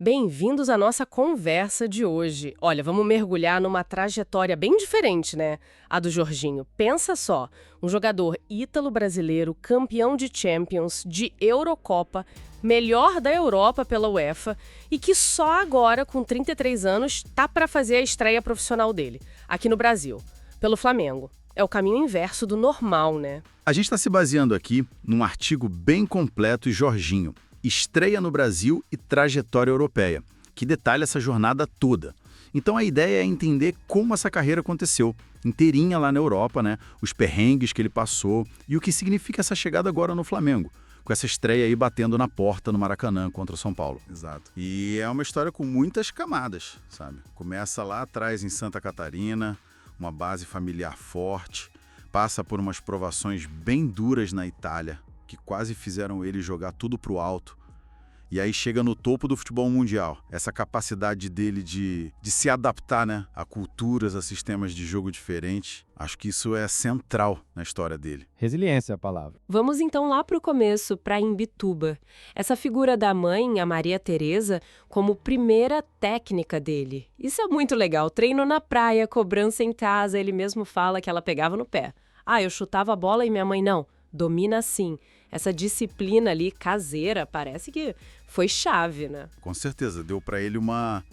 Bem-vindos à nossa conversa de hoje. Olha, vamos mergulhar numa trajetória bem diferente, né? A do Jorginho. Pensa só, um jogador ítalo-brasileiro, campeão de Champions, de Eurocopa, melhor da Europa pela UEFA e que só agora, com 33 anos, tá para fazer a estreia profissional dele, aqui no Brasil, pelo Flamengo. É o caminho inverso do normal, né? A gente está se baseando aqui num artigo bem completo e Jorginho. Estreia no Brasil e trajetória europeia, que detalha essa jornada toda. Então a ideia é entender como essa carreira aconteceu, inteirinha lá na Europa, né? Os perrengues que ele passou e o que significa essa chegada agora no Flamengo, com essa estreia aí batendo na porta no Maracanã contra o São Paulo. Exato. E é uma história com muitas camadas, sabe? Começa lá atrás em Santa Catarina, uma base familiar forte, passa por umas provações bem duras na Itália, que quase fizeram ele jogar tudo pro alto. E aí chega no topo do futebol mundial. Essa capacidade dele de se adaptar, né, a culturas, a sistemas de jogo diferentes. Acho que isso é central na história dele. Resiliência é a palavra. Vamos então lá para o começo, para Imbituba. Essa figura da mãe, a Maria Teresa, como primeira técnica dele. Isso é muito legal. Treino na praia, cobrança em casa. Ele mesmo fala que ela pegava no pé. Ah, eu chutava a bola e minha mãe não. Domina assim. Essa disciplina ali caseira parece que foi chave, né? Com certeza, deu para ele uma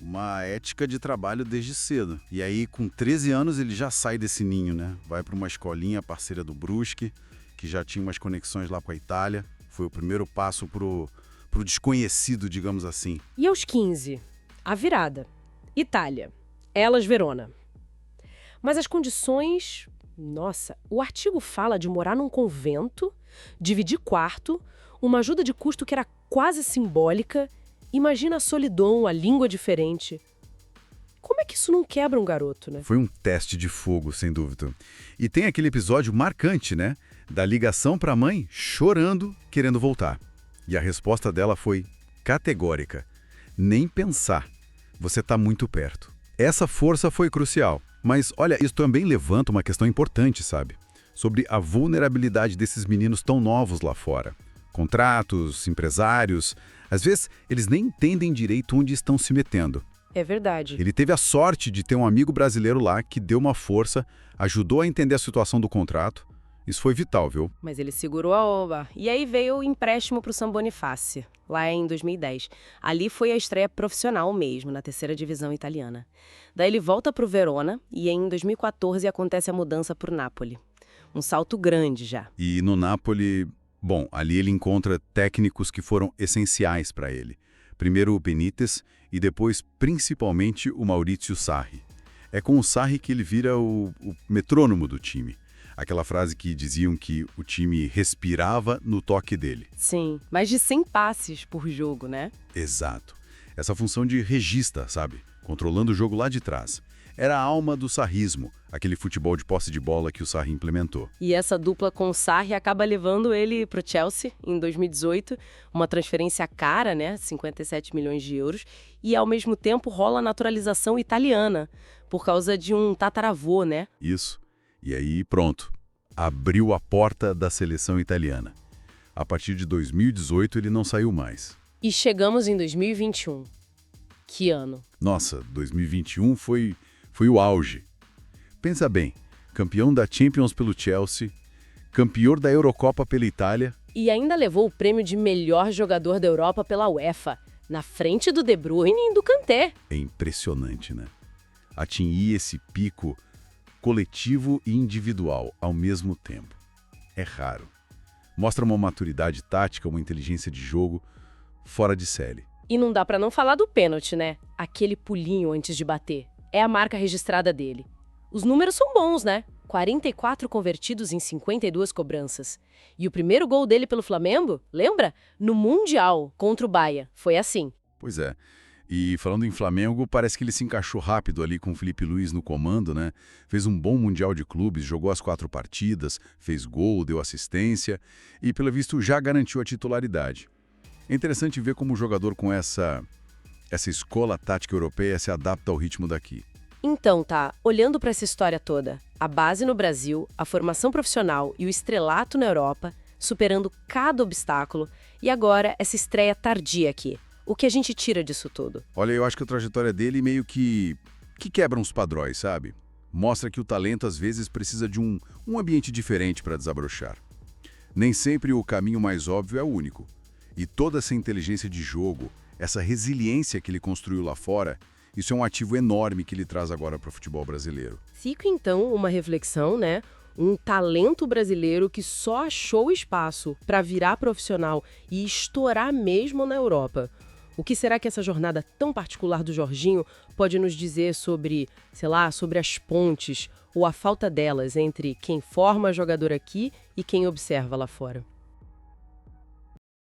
ética de trabalho desde cedo. E aí, com 13 anos, ele já sai desse ninho, né? Vai para uma escolinha parceira do Brusque, que já tinha umas conexões lá com a Itália. Foi o primeiro passo pro desconhecido, digamos assim. E aos 15, a virada. Itália. Elas Verona. Mas as condições... Nossa, o artigo fala de morar num convento, dividir quarto, uma ajuda de custo que era quase simbólica. Imagina a solidão, a língua diferente. Como é que isso não quebra um garoto, né? Foi um teste de fogo, sem dúvida. E tem aquele episódio marcante, né? Da ligação para a mãe chorando, querendo voltar. E a resposta dela foi categórica. Nem pensar. Você está muito perto. Essa força foi crucial. Mas, olha, isso também levanta uma questão importante, sabe? Sobre a vulnerabilidade desses meninos tão novos lá fora. Contratos, empresários, às vezes eles nem entendem direito onde estão se metendo. É verdade. Ele teve a sorte de ter um amigo brasileiro lá que deu uma força, ajudou a entender a situação do contrato. Isso foi vital, viu? Mas ele segurou a oba. E aí veio o empréstimo para o San Boniface, lá em 2010. Ali foi a estreia profissional mesmo, na terceira divisão italiana. Daí ele volta para o Verona e em 2014 acontece a mudança para o Napoli. Um salto grande já. E no Napoli, bom, ali ele encontra técnicos que foram essenciais para ele. Primeiro o Benítez e depois principalmente o Maurizio Sarri. É com o Sarri que ele vira o metrônomo do time. Aquela frase que diziam que o time respirava no toque dele. Sim, mais de 100 passes por jogo, né? Exato. Essa função de regista, sabe? Controlando o jogo lá de trás. Era a alma do sarrismo, aquele futebol de posse de bola que o Sarri implementou. E essa dupla com o Sarri acaba levando ele para o Chelsea em 2018, uma transferência cara, né? 57 milhões de euros. E ao mesmo tempo rola a naturalização italiana, por causa de um tataravô, né? Isso. E aí, pronto, abriu a porta da seleção italiana. A partir de 2018, ele não saiu mais. E chegamos em 2021. Que ano? Nossa, 2021 foi o auge. Pensa bem, campeão da Champions pelo Chelsea, campeão da Eurocopa pela Itália. E ainda levou o prêmio de melhor jogador da Europa pela UEFA, na frente do De Bruyne e do Kanté. É impressionante, né? Atingir esse pico coletivo e individual ao mesmo tempo. É raro. Mostra uma maturidade tática, uma inteligência de jogo fora de série. E não dá pra não falar do pênalti, né? Aquele pulinho antes de bater. É a marca registrada dele. Os números são bons, né? 44 convertidos em 52 cobranças. E o primeiro gol dele pelo Flamengo, lembra? No Mundial, contra o Bahia. Foi assim. Pois é. E falando em Flamengo, parece que ele se encaixou rápido ali com o Felipe Luiz no comando, né? Fez um bom Mundial de Clubes, jogou as 4 partidas, fez gol, deu assistência e, pelo visto, já garantiu a titularidade. É interessante ver como o jogador com essa escola tática europeia se adapta ao ritmo daqui. Então, tá, olhando para essa história toda, a base no Brasil, a formação profissional e o estrelato na Europa, superando cada obstáculo, e agora essa estreia tardia aqui. O que a gente tira disso tudo? Olha, eu acho que a trajetória dele meio que quebra uns padrões, sabe? Mostra que o talento às vezes precisa de um ambiente diferente para desabrochar. Nem sempre o caminho mais óbvio é o único. E toda essa inteligência de jogo, essa resiliência que ele construiu lá fora, isso é um ativo enorme que ele traz agora para o futebol brasileiro. Fica então uma reflexão, né? Um talento brasileiro que só achou espaço para virar profissional e estourar mesmo na Europa. O que será que essa jornada tão particular do Jorginho pode nos dizer sobre, sei lá, sobre as pontes ou a falta delas entre quem forma jogador aqui e quem observa lá fora?